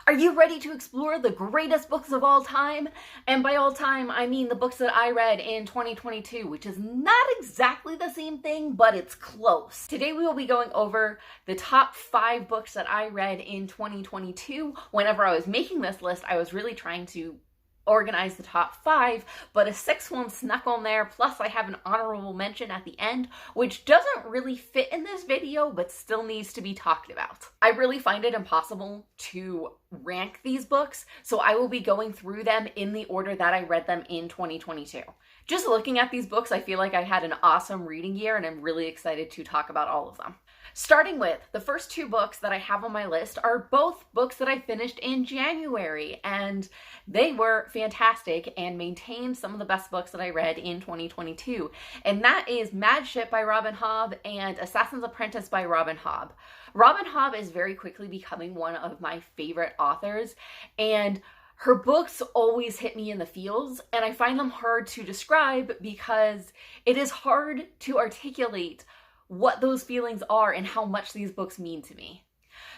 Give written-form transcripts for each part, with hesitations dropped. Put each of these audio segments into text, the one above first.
Are you ready to explore the greatest books of all time? And by all time, I mean the books that I read in 2022, which is not exactly the same thing, but it's close. Today we will be going over the top 5 books that I read in 2022. Whenever I was making this list, I was really trying to organize the top 5, but a 6th one snuck on there, plus I have an honorable mention at the end, which doesn't really fit in this video, but still needs to be talked about. I really find it impossible to rank these books, so I will be going through them in the order that I read them in 2022. Just looking at these books, I feel like I had an awesome reading year, and I'm really excited to talk about all of them. Starting with the first 2 books that I have on my list are both books that I finished in January, and they were fantastic and maintained some of the best books that I read in 2022. And that is Mad Ship by Robin Hobb and Assassin's Apprentice by Robin Hobb. Robin Hobb is very quickly becoming one of my favorite authors, and her books always hit me in the feels, and I find them hard to describe because it is hard to articulate what those feelings are and how much these books mean to me.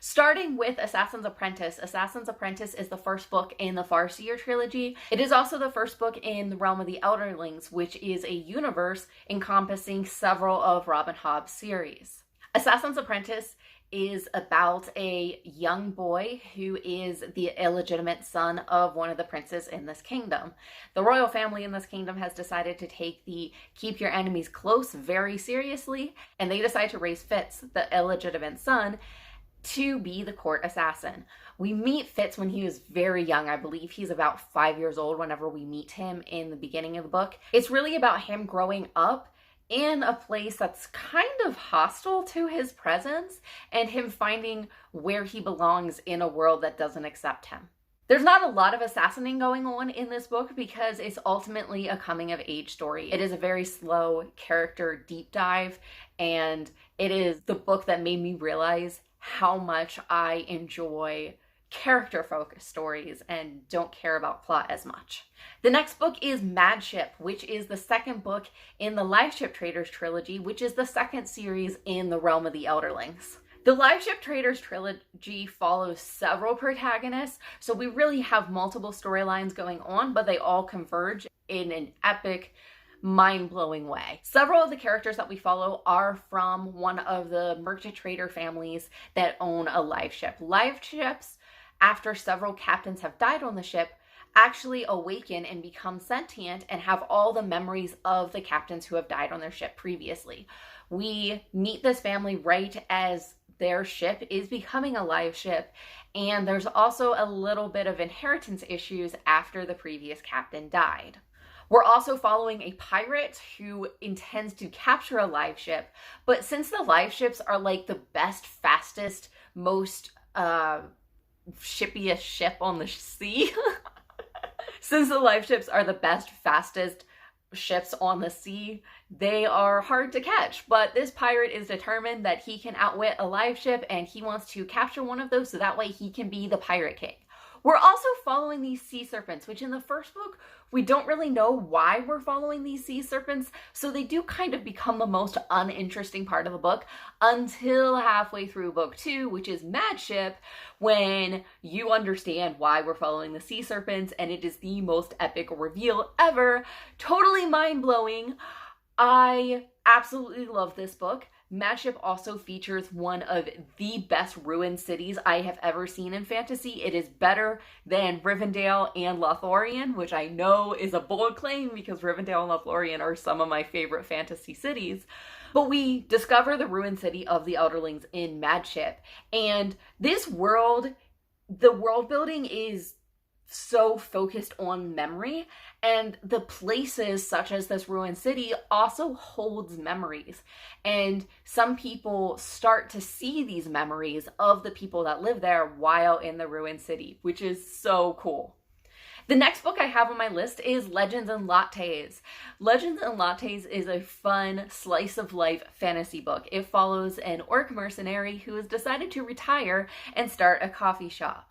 Starting with Assassin's Apprentice. Assassin's Apprentice is the first book in the Farseer trilogy. It is also the first book in the Realm of the Elderlings, which is a universe encompassing several of Robin Hobb's series. Assassin's Apprentice is about a young boy who is the illegitimate son of one of the princes in this kingdom. The royal family in this kingdom has decided to take the keep your enemies close very seriously, and they decide to raise Fitz, the illegitimate son, to be the court assassin. We meet Fitz when he was very young. I believe he's about 5 years old whenever we meet him in the beginning of the book. It's really about him growing up in a place that's kind of hostile to his presence and him finding where he belongs in a world that doesn't accept him. There's not a lot of assassinating going on in this book because it's ultimately a coming of age story. It is a very slow character deep dive, and it is the book that made me realize how much I enjoy character-focused stories and don't care about plot as much. The next book is Mad Ship, which is the second book in the Live Ship Traders trilogy, which is the second series in the Realm of the Elderlings. The Live Ship Traders trilogy follows several protagonists, so we really have multiple storylines going on, but they all converge in an epic, mind-blowing way. Several of the characters that we follow are from one of the merchant trader families that own a live ship. Live ships, after several captains have died on the ship, actually awaken and become sentient and have all the memories of the captains who have died on their ship previously. We meet this family right as their ship is becoming a live ship, and there's also a little bit of inheritance issues after the previous captain died. We're also following a pirate who intends to capture a live ship, but since the live ships are like the best, fastest, most shippiest ship on the sea, since the live ships are the best, fastest ships on the sea, they are hard to catch. But this pirate is determined that he can outwit a live ship, and he wants to capture one of those so that way he can be the pirate king. We're also following these sea serpents, which in the first book, we don't really know why we're following these sea serpents, so they do kind of become the most uninteresting part of the book until halfway through book 2, which is Mad Ship, when you understand why we're following the sea serpents, and it is the most epic reveal ever. Totally mind-blowing. I absolutely love this book. Mad Ship also features one of the best ruined cities I have ever seen in fantasy. It is better than Rivendell and Lothlorien, which I know is a bold claim because Rivendell and Lothlorien are some of my favorite fantasy cities. But we discover the ruined city of the Elderlings in Mad Ship. And this world, the world building is so focused on memory, and the places such as this ruined city also holds memories, and some people start to see these memories of the people that live there while in the ruined city, which is so cool. The next book I have on my list is Legends and Lattes. Legends and Lattes is a fun slice of life fantasy book. It follows an orc mercenary who has decided to retire and start a coffee shop.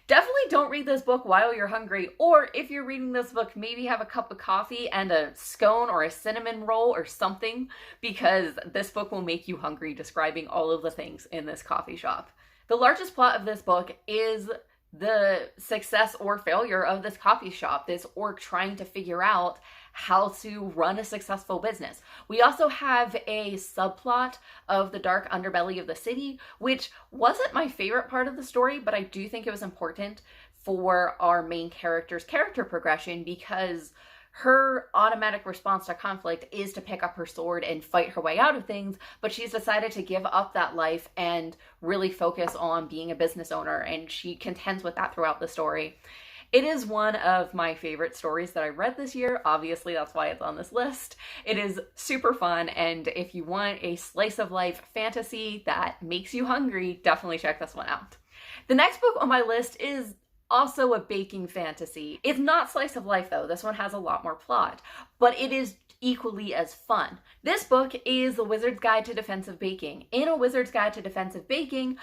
Definitely don't read this book while you're hungry, or if you're reading this book, maybe have a cup of coffee and a scone or a cinnamon roll or something, because this book will make you hungry describing all of the things in this coffee shop. The largest plot of this book is the success or failure of this coffee shop, this orc trying to figure out how to run a successful business. We also have a subplot of the dark underbelly of the city, which wasn't my favorite part of the story, but I do think it was important for our main character's character progression, because her automatic response to conflict is to pick up her sword and fight her way out of things, but she's decided to give up that life and really focus on being a business owner, and she contends with that throughout the story. It is one of my favorite stories that I read this year. Obviously, that's why it's on this list. It is super fun, and if you want a slice of life fantasy that makes you hungry, definitely check this one out. The next book on my list is also a baking fantasy. It's not slice of life though. This one has a lot more plot, but it is equally as fun. This book is The Wizard's Guide to Defensive Baking. In A Wizard's Guide to Defensive Baking,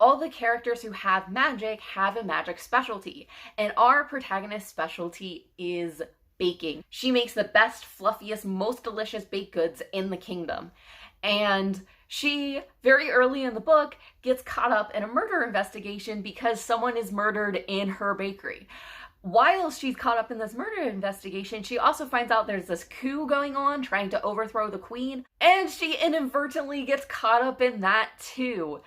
all the characters who have a magic specialty, and our protagonist's specialty is baking. She makes the best, fluffiest, most delicious baked goods in the kingdom. And she, very early in the book, gets caught up in a murder investigation because someone is murdered in her bakery. While she's caught up in this murder investigation, she also finds out there's this coup going on trying to overthrow the queen, and she inadvertently gets caught up in that too.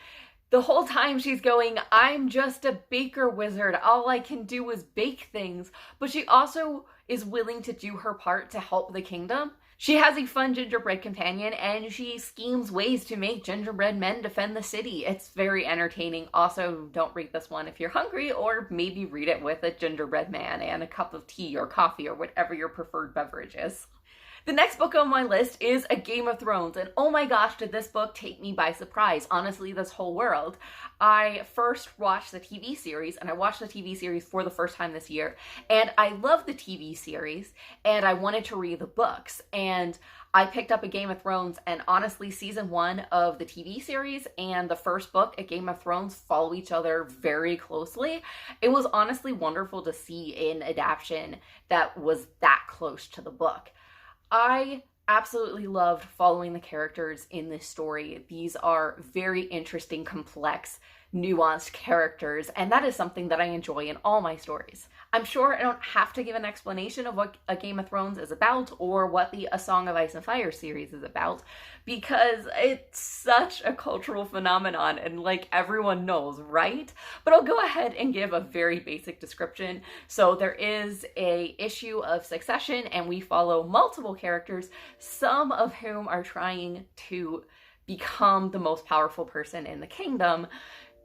The whole time she's going, I'm just a baker wizard, all I can do is bake things, but she also is willing to do her part to help the kingdom. She has a fun gingerbread companion, and she schemes ways to make gingerbread men defend the city. It's very entertaining. Also, don't read this one if you're hungry, or maybe read it with a gingerbread man and a cup of tea or coffee or whatever your preferred beverage is. The next book on my list is A Game of Thrones, and oh my gosh, did this book take me by surprise. Honestly, this whole world. I first watched the TV series, and I watched the TV series for the first time this year, and I love the TV series, and I wanted to read the books, and I picked up A Game of Thrones, and honestly, season 1 of the TV series and the first book, A Game of Thrones, follow each other very closely. It was honestly wonderful to see an adaptation that was that close to the book. I absolutely loved following the characters in this story. These are very interesting, complex, nuanced characters, and that is something that I enjoy in all my stories. I'm sure I don't have to give an explanation of what A Game of Thrones is about or what the A Song of Ice and Fire series is about, because it's such a cultural phenomenon and like everyone knows, right? But I'll go ahead and give a very basic description. So there is a issue of succession, and we follow multiple characters, some of whom are trying to become the most powerful person in the kingdom,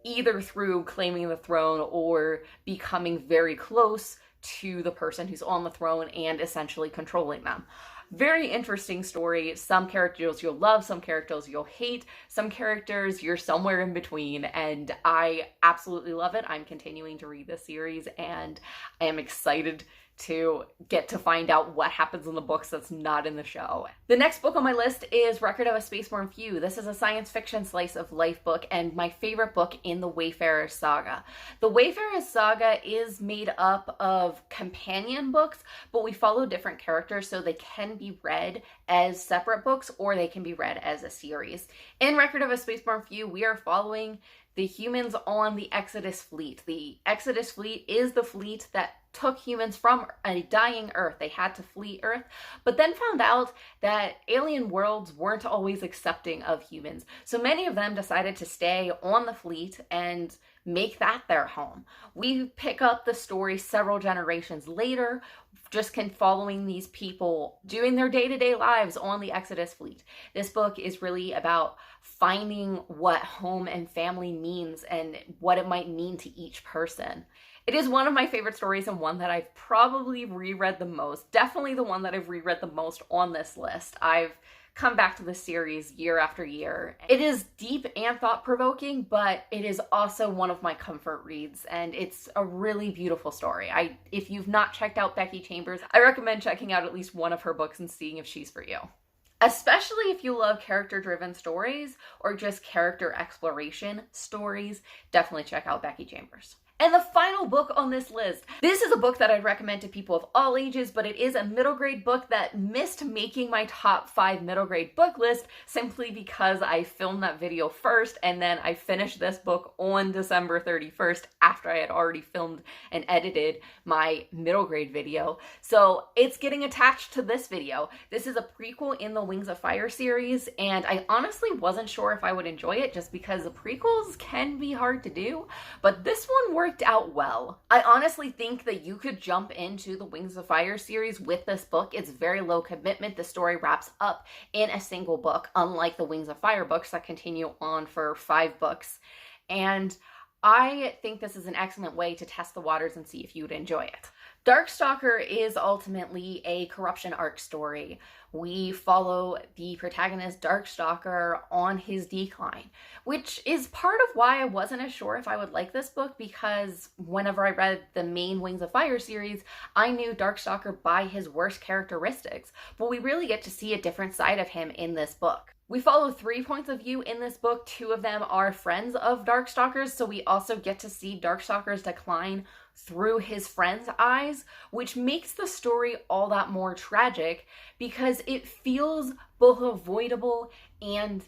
either through claiming the throne or becoming very close to the person who's on the throne and essentially controlling them. Very interesting story. Some characters you'll love, some characters you'll hate, some characters you're somewhere in between, and I absolutely love it. I'm continuing to read this series, and I am excited to get to find out what happens in the books that's not in the show. The next book on my list is Record of a Spaceborn Few. This is a science fiction slice of life book and my favorite book in the Wayfarer's Saga. The Wayfarer's Saga is made up of companion books, but we follow different characters, so they can be read as separate books or they can be read as a series. In Record of a Spaceborn Few, we are following the humans on the Exodus fleet. The Exodus fleet is the fleet that took humans from a dying Earth. They had to flee Earth, but then found out that alien worlds weren't always accepting of humans. So many of them decided to stay on the fleet and make that their home. We pick up the story several generations later, just following these people doing their day-to-day lives on the Exodus fleet. This book is really about finding what home and family means and what it might mean to each person. It is one of my favorite stories and one that I've probably reread the most. Definitely the one that I've reread the most on this list. I've come back to this series year after year. It is deep and thought-provoking, but it is also one of my comfort reads, and it's a really beautiful story. If you've not checked out Becky Chambers, I recommend checking out at least one of her books and seeing if she's for you. Especially if you love character-driven stories or just character exploration stories, definitely check out Becky Chambers. And the final book on this list, this is a book that I'd recommend to people of all ages, but it is a middle grade book that missed making my top 5 middle grade book list simply because I filmed that video first and then I finished this book on December 31st after I had already filmed and edited my middle grade video. So it's getting attached to this video. This is a prequel in the Wings of Fire series, and I honestly wasn't sure if I would enjoy it just because the prequels can be hard to do, but this one worked out well. I honestly think that you could jump into the Wings of Fire series with this book. It's very low commitment. The story wraps up in a single book, unlike the Wings of Fire books that continue on for 5 books. And I think this is an excellent way to test the waters and see if you would enjoy it. Darkstalker is ultimately a corruption arc story. We follow the protagonist Darkstalker on his decline, which is part of why I wasn't as sure if I would like this book, because whenever I read the main Wings of Fire series, I knew Darkstalker by his worst characteristics, but we really get to see a different side of him in this book. We follow 3 points of view in this book. 2 of them are friends of Darkstalker's, so we also get to see Darkstalker's decline through his friend's eyes, which makes the story all that more tragic because it feels both avoidable and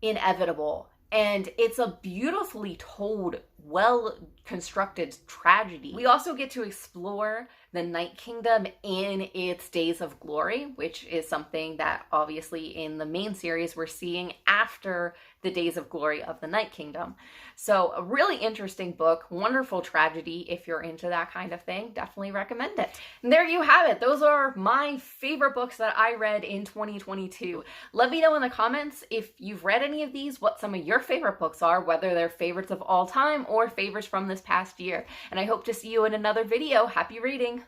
inevitable. And it's a beautifully told, well-constructed tragedy. We also get to explore the Night Kingdom in its days of glory, which is something that obviously in the main series we're seeing after the days of glory of the Night Kingdom. So a really interesting book, wonderful tragedy. If you're into that kind of thing, definitely recommend it. And there you have it. Those are my favorite books that I read in 2022. Let me know in the comments if you've read any of these, what some of your favorite books are, whether they're favorites of all time or favorites from this past year. And I hope to see you in another video. Happy reading!